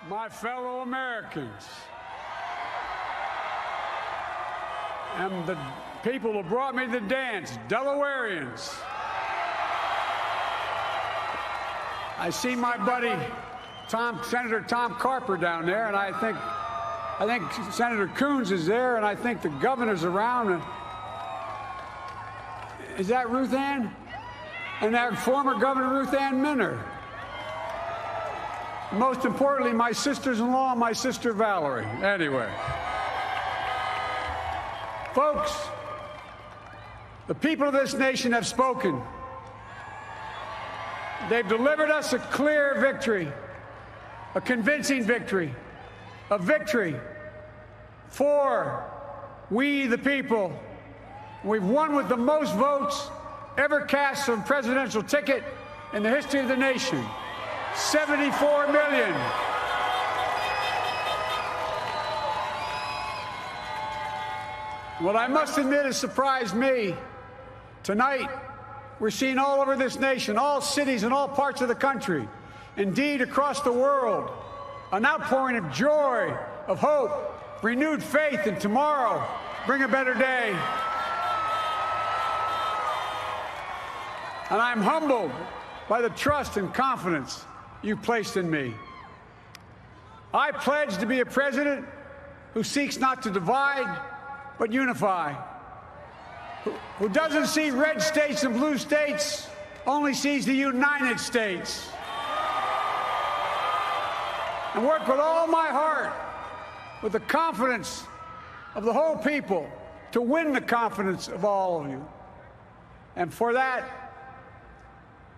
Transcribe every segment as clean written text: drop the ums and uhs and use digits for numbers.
my fellow Americans, and the people who brought me to the dance, Delawareans. I see my buddy Senator Tom Carper down there, and I think Senator Coons is there, and I think the governor's around. Is that Ruth Ann? And that former Governor Ruth Ann Minner. Most importantly, my sisters-in-law and my sister Valerie. Anyway. Folks, the people of this nation have spoken. They've delivered us a clear victory, a convincing victory, a victory for we the people. We've won with the most votes ever cast on a presidential ticket in the history of the nation. 74 million. What I must admit has surprised me. Tonight, we're seeing all over this nation, all cities and all parts of the country, indeed across the world, an outpouring of joy, of hope, renewed faith in tomorrow, bring a better day. And I'm humbled by the trust and confidence you placed in me. I pledge to be a president who seeks not to divide, but unify, who doesn't see red states and blue states, only sees the United States. And work with all my heart, with the confidence of the whole people, to win the confidence of all of you. And for that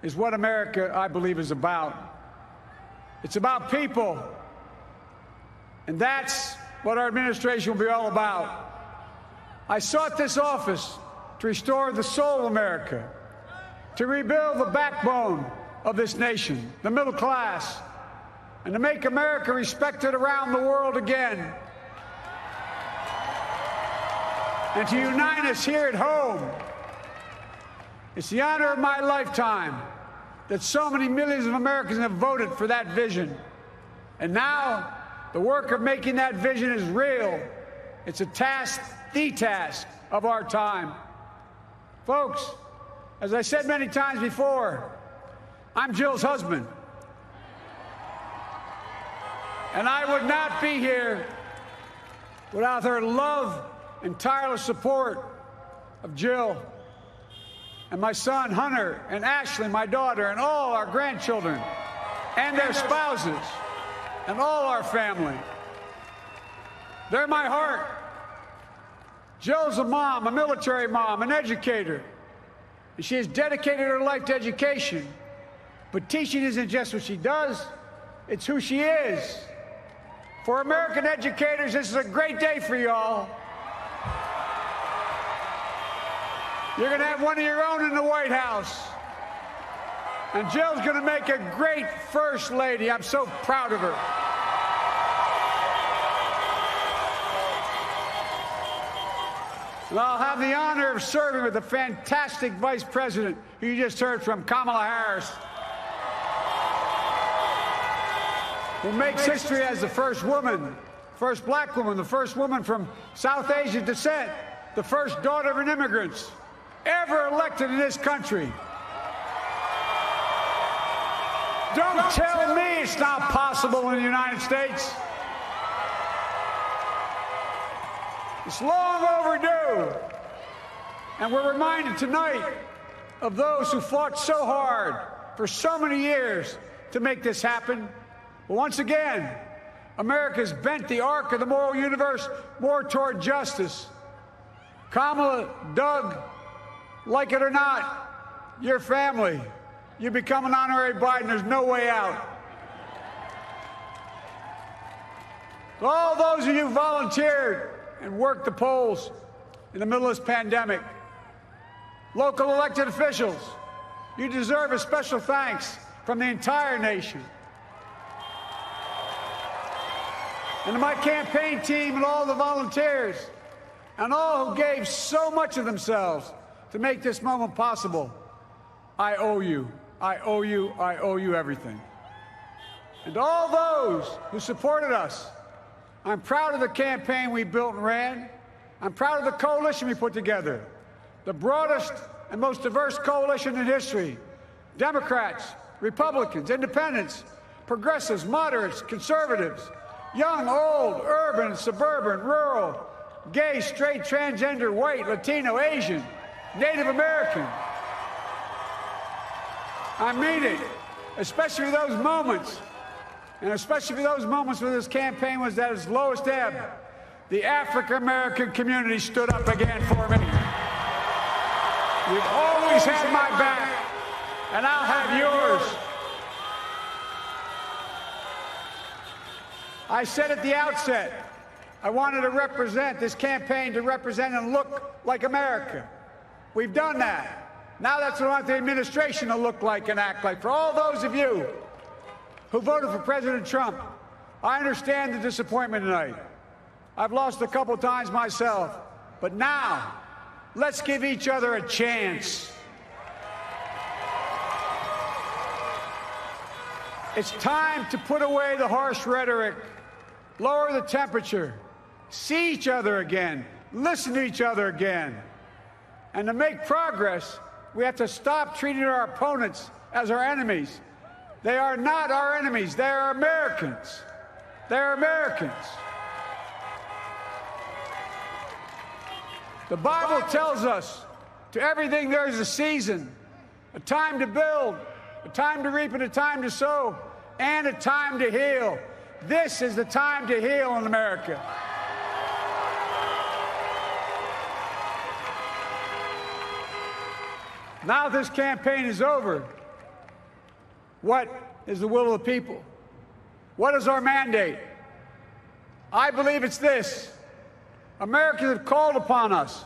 is what America, I believe, is about. It's about people. And that's what our administration will be all about. I sought this office to restore the soul of America, to rebuild the backbone of this nation, the middle class, and to make America respected around the world again, and to unite us here at home. It's the honor of my lifetime that so many millions of Americans have voted for that vision. And now, the work of making that vision is real. It's a task, the task of our time. Folks, as I said many times before, I'm Jill's husband. And I would not be here without her love and tireless support of Jill and my son Hunter and Ashley, my daughter, and all our grandchildren and their spouses and all our family. They're my heart. Jill's a mom, a military mom, an educator. And she has dedicated her life to education. But teaching isn't just what she does, it's who she is. For American educators, this is a great day for y'all. You're going to have one of your own in the White House. And Jill's going to make a great First Lady. I'm so proud of her. And I'll have the honor of serving with the fantastic Vice President who you just heard from, Kamala Harris, who makes history as the first woman, first black woman, the first woman from South Asian descent, the first daughter of an immigrant ever elected in this country. Don't tell me it's not possible in the United States. It's long overdue. And we're reminded tonight of those who fought so hard for so many years to make this happen. But once again, America's bent the arc of the moral universe more toward justice. Kamala, Doug, like it or not, your family, you become an honorary Biden, there's no way out. All those of you who volunteered and worked the polls in the middle of this pandemic, local elected officials, you deserve a special thanks from the entire nation. And to my campaign team and all the volunteers and all who gave so much of themselves to make this moment possible, I owe you. I owe you. I owe you everything. And to all those who supported us, I'm proud of the campaign we built and ran. I'm proud of the coalition we put together, the broadest and most diverse coalition in history. Democrats, Republicans, independents, progressives, moderates, conservatives, young, old, urban, suburban, rural, gay, straight, transgender, white, Latino, Asian, Native American. I mean it, especially for those moments, and especially for those moments when this campaign was at its lowest ebb. The African-American community stood up again for me. You've always had my back, and I'll have yours. I said at the outset, I wanted to represent this campaign to represent and look like America. We've done that. Now that's what I want the administration to look like and act like. For all those of you who voted for President Trump, I understand the disappointment tonight. I've lost a couple times myself, but now let's give each other a chance. It's time to put away the harsh rhetoric, lower the temperature, see each other again, listen to each other again. And to make progress, we have to stop treating our opponents as our enemies. They are not our enemies. They are Americans. They're Americans. The Bible tells us, to everything there is a season, a time to build, a time to reap and a time to sow, and a time to heal. This is the time to heal in America. Now this campaign is over. What is the will of the people? What is our mandate? I believe it's this. Americans have called upon us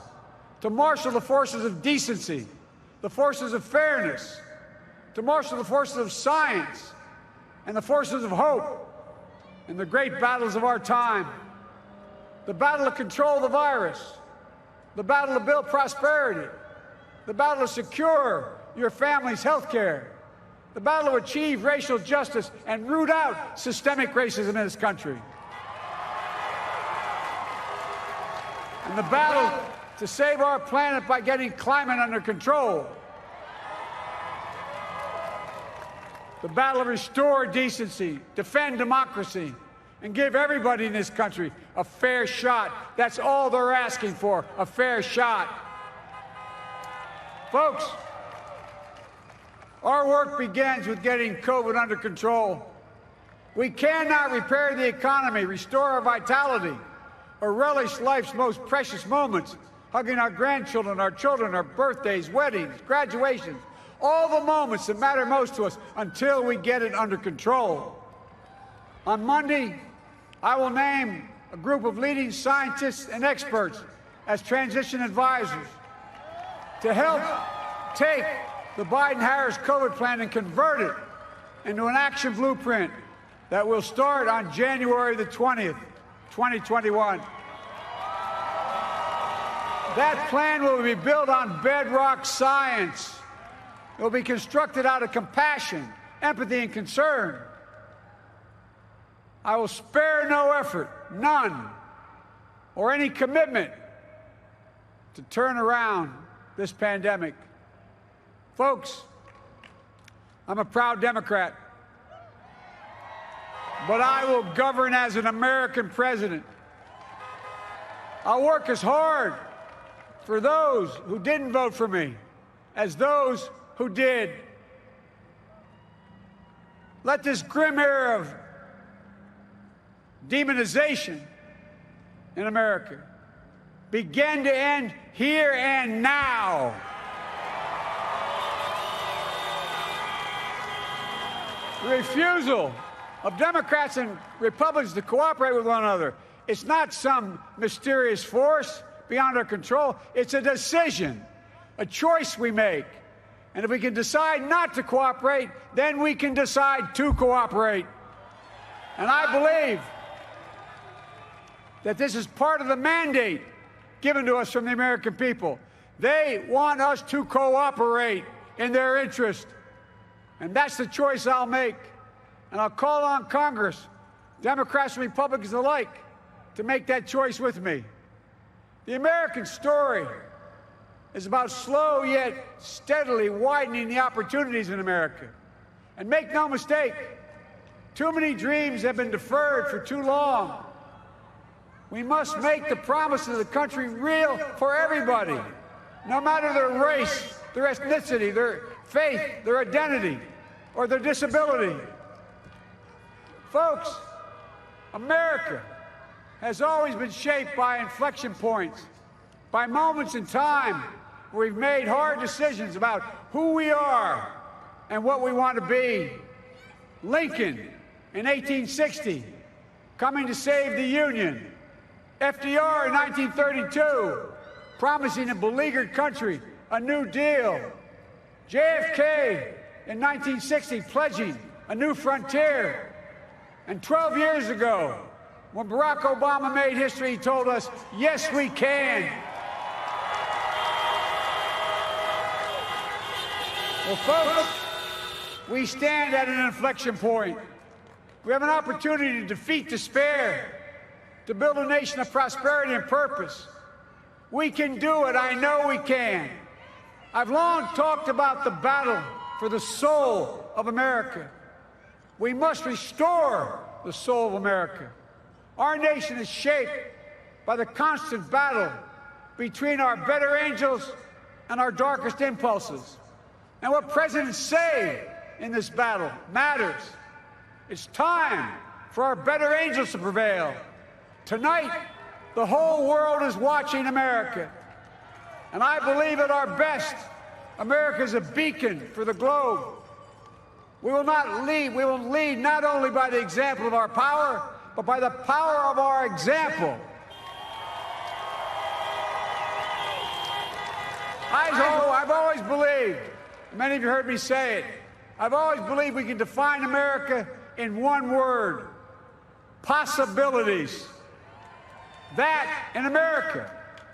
to marshal the forces of decency, the forces of fairness, to marshal the forces of science and the forces of hope in the great battles of our time. The battle to control the virus, the battle to build prosperity, the battle to secure your family's health care, the battle to achieve racial justice and root out systemic racism in this country, and the battle to save our planet by getting climate under control, the battle to restore decency, defend democracy, and give everybody in this country a fair shot. That's all they're asking for, a fair shot. Folks, our work begins with getting COVID under control. We cannot repair the economy, restore our vitality, or relish life's most precious moments, hugging our grandchildren, our children, our birthdays, weddings, graduations, all the moments that matter most to us until we get it under control. On Monday, I will name a group of leading scientists and experts as transition advisors to help take the Biden-Harris COVID plan and convert it into an action blueprint that will start on January the 20th, 2021. That plan will be built on bedrock science. It will be constructed out of compassion, empathy, and concern. I will spare no effort, none, or any commitment to turn around this pandemic. Folks, I'm a proud Democrat, but I will govern as an American president. I'll work as hard for those who didn't vote for me as those who did. Let this grim era of demonization in America begin to end here and now. The refusal of Democrats and Republicans to cooperate with one another, it's not some mysterious force beyond our control. It's a decision, a choice we make. And if we can decide not to cooperate, then we can decide to cooperate. And I believe that this is part of the mandate given to us from the American people. They want us to cooperate in their interest. And that's the choice I'll make. And I'll call on Congress, Democrats and Republicans alike, to make that choice with me. The American story is about slow yet steadily widening the opportunities in America. And make no mistake, too many dreams have been deferred for too long. We must make the promise of the country real for everybody, no matter their race, their ethnicity, their faith, their identity, or their disability. Folks, America has always been shaped by inflection points, by moments in time where we've made hard decisions about who we are and what we want to be. Lincoln in 1860, coming to save the Union. FDR in 1932, promising a beleaguered country a new deal. JFK in 1960, pledging a new frontier. And 12 years ago, when Barack Obama made history, he told us, yes, we can. Well, folks, we stand at an inflection point. We have an opportunity to defeat despair, to build a nation of prosperity and purpose. We can do it. I know we can. I've long talked about the battle for the soul of America. We must restore the soul of America. Our nation is shaped by the constant battle between our better angels and our darkest impulses. And what presidents say in this battle matters. It's time for our better angels to prevail. Tonight, the whole world is watching America. And I believe at our best, America is a beacon for the globe. We will lead not only by the example of our power, but by the power of our example. I've always believed, many of you heard me say it, I've always believed we can define America in one word: possibilities. That, in America,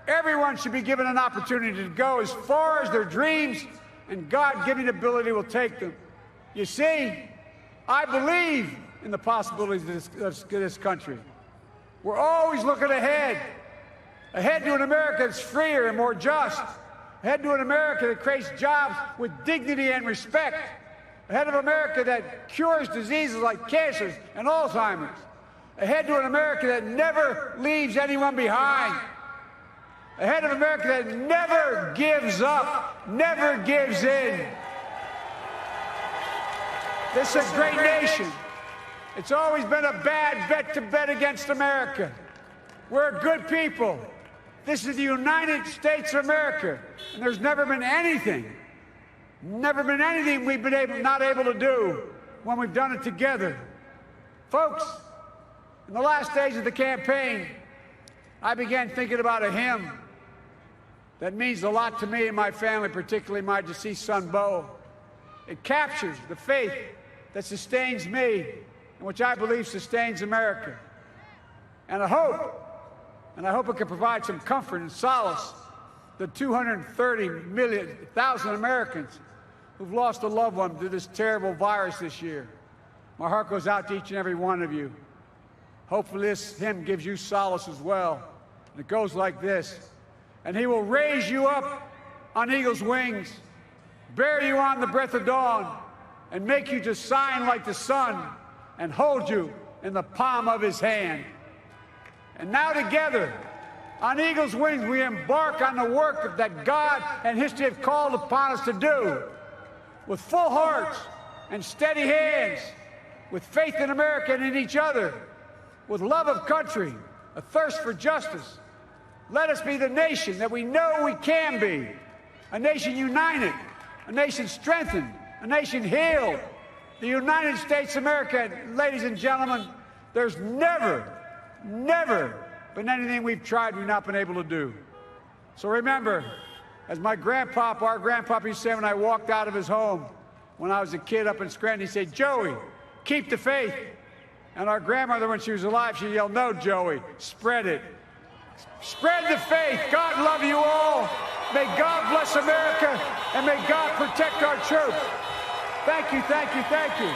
everyone should be given an opportunity to go as far as their dreams and God-given ability will take them. You see, I believe in the possibilities of this country. We're always looking ahead to an America that's freer and more just, ahead to an America that creates jobs with dignity and respect, ahead of America that cures diseases like cancer and Alzheimer's, ahead to an America that never leaves anyone behind, ahead of America that never gives up, never gives in. This is a great nation. It's always been a bad bet to bet against America. We're a good people. This is the United States of America, and there's never been anything we've been not able to do when we've done it together. Folks, in the last days of the campaign, I began thinking about a hymn that means a lot to me and my family, particularly my deceased son, Bo. It captures the faith that sustains me and which I believe sustains America. And I hope it can provide some comfort and solace to 230,000 Americans who've lost a loved one to this terrible virus this year. My heart goes out to each and every one of you. Hopefully this hymn gives you solace as well. And it goes like this: and he will raise you up on eagle's wings, bear you on the breath of dawn, and make you to shine like the sun, and hold you in the palm of his hand. And now together, on eagle's wings, we embark on the work that God and history have called upon us to do, with full hearts and steady hands, with faith in America and in each other, with love of country, a thirst for justice. Let us be the nation that we know we can be, a nation united, a nation strengthened, a nation healed. The United States of America, ladies and gentlemen, there's never been anything we've tried we've not been able to do. So remember, as our grandpapa used to say when I walked out of his home when I was a kid up in Scranton, he said, "Joey, keep the faith." And our grandmother, when she was alive, she yelled, "No, Joey, spread it. Spread the faith. God love you all. May God bless America, and may God protect our troops." Thank you, thank you, thank you.